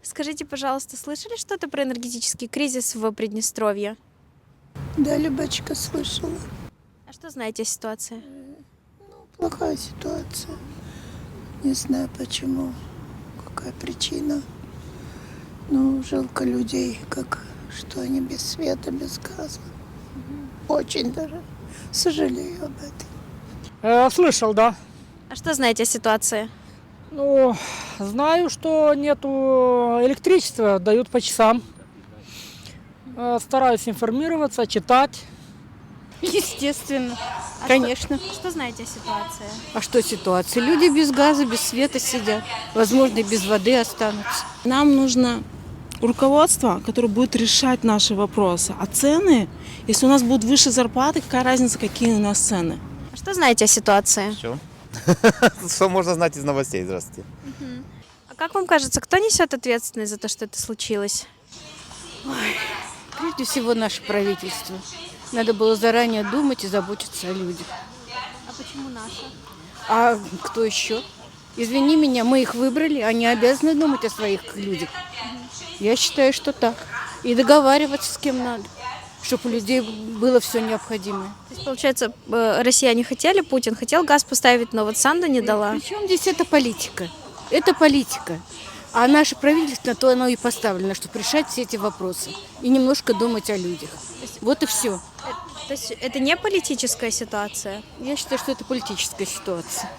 Скажите, пожалуйста, слышали что-то про энергетический кризис в Приднестровье? Да, Любочка, слышала. А что знаете о ситуации? Плохая ситуация. Не знаю почему, какая причина. Ну, жалко людей, что они без света, без газа. Очень даже сожалею об этом. Слышал, да. А что знаете о ситуации? Ну, знаю, что нету электричества, дают по часам. Стараюсь информироваться, читать. Естественно, конечно. Что знаете о ситуации? А что ситуация? Люди без газа, без света сидят. Возможно, и без воды останутся. Нам нужно руководство, которое будет решать наши вопросы. А цены, если у нас будут выше зарплаты, какая разница, какие у нас цены? А что знаете о ситуации? Все. Что можно знать из новостей? Здравствуйте. А как вам кажется, кто несет ответственность за то, что это случилось? Прежде всего, наше правительство. Надо было заранее думать и заботиться о людях. А почему наше? А кто еще? Извини меня, мы их выбрали, они обязаны думать о своих людях. Я считаю, что так. И договариваться с кем надо, чтобы у людей было все необходимое. То есть, получается, россияне хотели, Путин хотел газ поставить, но вот Санду не дала. Причем здесь это политика? Это политика. А наше правительство, то оно и поставлено, чтобы решать все эти вопросы. И немножко думать о людях. Вот и все. То есть это не политическая ситуация? Я считаю, что это политическая sитуация.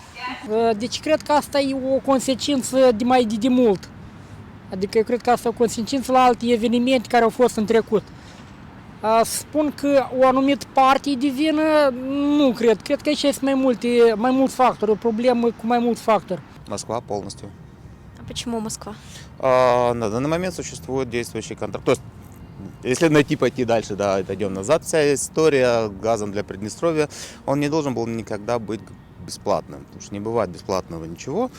Deci cred că asta e o consecință de mai de mult. Adică eu cred că asta e o consecință la alte evenimente care au fost în trecut. Spun că o anumită parte e de vină, nu cred. Cred că aici sunt mai mulți factori, o problemă cu mai mulți factori. Москва полностью. А почему Москва? На данный момент существует действующий контракт. То есть, если пойти дальше, да, идем назад, вся история газом для Приднестровья, он не должен был никогда быть бесплатным. Потому что не бывает бесплатного ничего,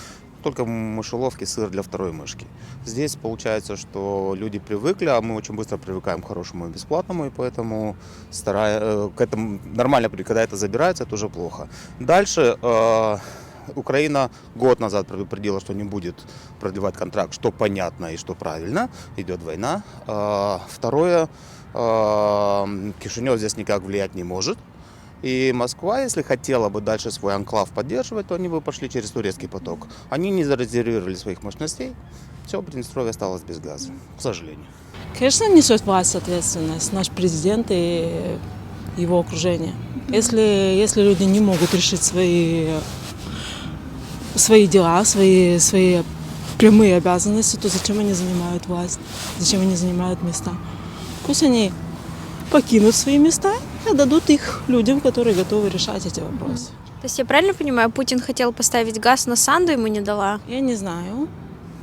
только мышеловки, сыр для второй мышки. Здесь получается, что люди привыкли, а мы очень быстро привыкаем к хорошему и бесплатному, и поэтому к этому нормально, когда это забирается, это уже плохо. Дальше Украина год назад предупредила, что не будет продлевать контракт, что понятно и что правильно. Идет война. Второе, Кишинев здесь никак влиять не может. И Москва, если хотела бы дальше свой анклав поддерживать, то они бы пошли через турецкий поток. Они не зарезервировали своих мощностей. Все, Приднестровье осталось без газа, к сожалению. Конечно, несет власть ответственность наш президент и его окружение. Если люди не могут решить свои дела, свои прямые обязанности, то зачем они занимают власть, зачем они занимают места? Пусть они покинут свои места и отдадут их людям, которые готовы решать эти вопросы. То есть я правильно понимаю, Путин хотел поставить газ, но Санду ему не дала? Я не знаю.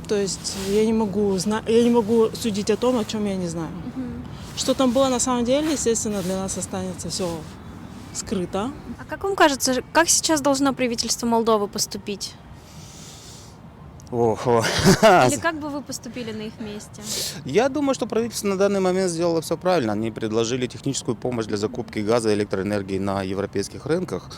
То есть я не могу судить о том, о чем я не знаю. Что там было на самом деле, естественно, для нас останется все скрыто. А как вам кажется, как сейчас должно правительство Молдовы поступить? Или как бы вы поступили на их месте? Я думаю, что правительство на данный момент сделало все правильно. Они предложили техническую помощь для закупки газа и электроэнергии на европейских рынках.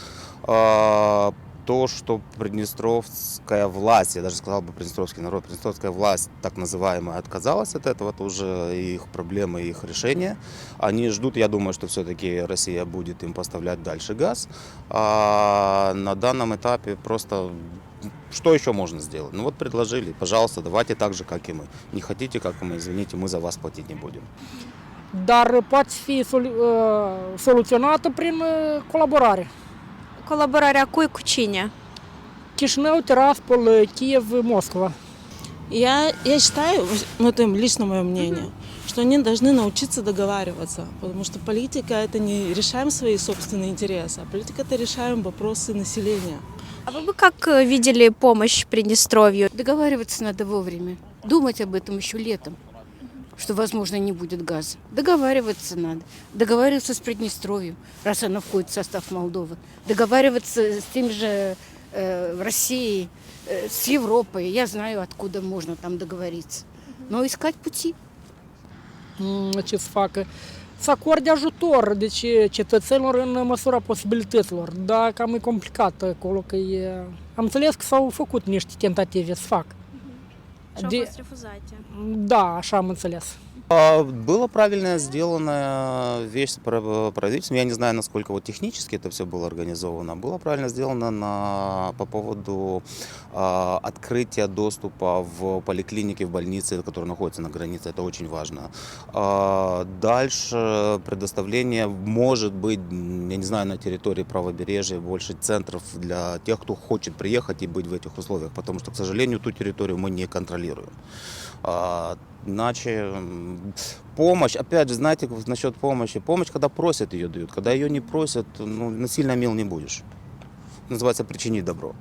То, что приднестровская власть, я даже сказал бы приднестровский народ, приднестровская власть, так называемая, отказалась от этого, это уже их проблемы, их решение. Они ждут, я думаю, что все-таки Россия будет им поставлять дальше газ. А на данном этапе просто что еще можно сделать? Ну вот предложили, пожалуйста, давайте так же, как и мы. Не хотите, как и мы, извините, мы за вас платить не будем. Dar poate fi soluționată prin colaborare. Коллаборarea cui cu cine? Chișinău, Tiraspol, Киев, Москва. Я считаю, это лично мое мнение, что они должны научиться договариваться, потому что политика – это не решаем свои собственные интересы, а политика – это решаем вопросы населения. А вы бы как видели помощь Приднестровью? Договариваться надо вовремя. Думать об этом еще летом, что, возможно, не будет газа. Договариваться надо. Договариваться с Приднестровьем, раз оно входит в состав Молдовы. Договариваться с тем же Россией, с Европой. Я знаю, откуда можно там doговориться. Но искать pути. Ce să facă? Să acorde ajutor, deci cetățenilor în măsura posibilităților, dar cam e complicat acolo, că am înțeles că s-au făcut niște tentative să fac. Что Де- после рефузатия? Да, Шаман-Целес. Была правильная сделанная вещь с правительством. Я не знаю, насколько вот технически это все было организовано. Было правильно сделано по поводу открытия доступа в поликлинике, в больнице, которые находятся на границе. Это очень важно. Дальше предоставление, может быть, я не знаю, на территории правобережья больше центров для тех, кто хочет приехать и быть в этих условиях. Потому что, к сожалению, ту территорию мы не контролируем. Иначе помощь, опять же, знаете, насчет помощи. Помощь, когда просят, ее дают. Когда ее не просят, ну, насильно мил не будешь. Называется причинить добро.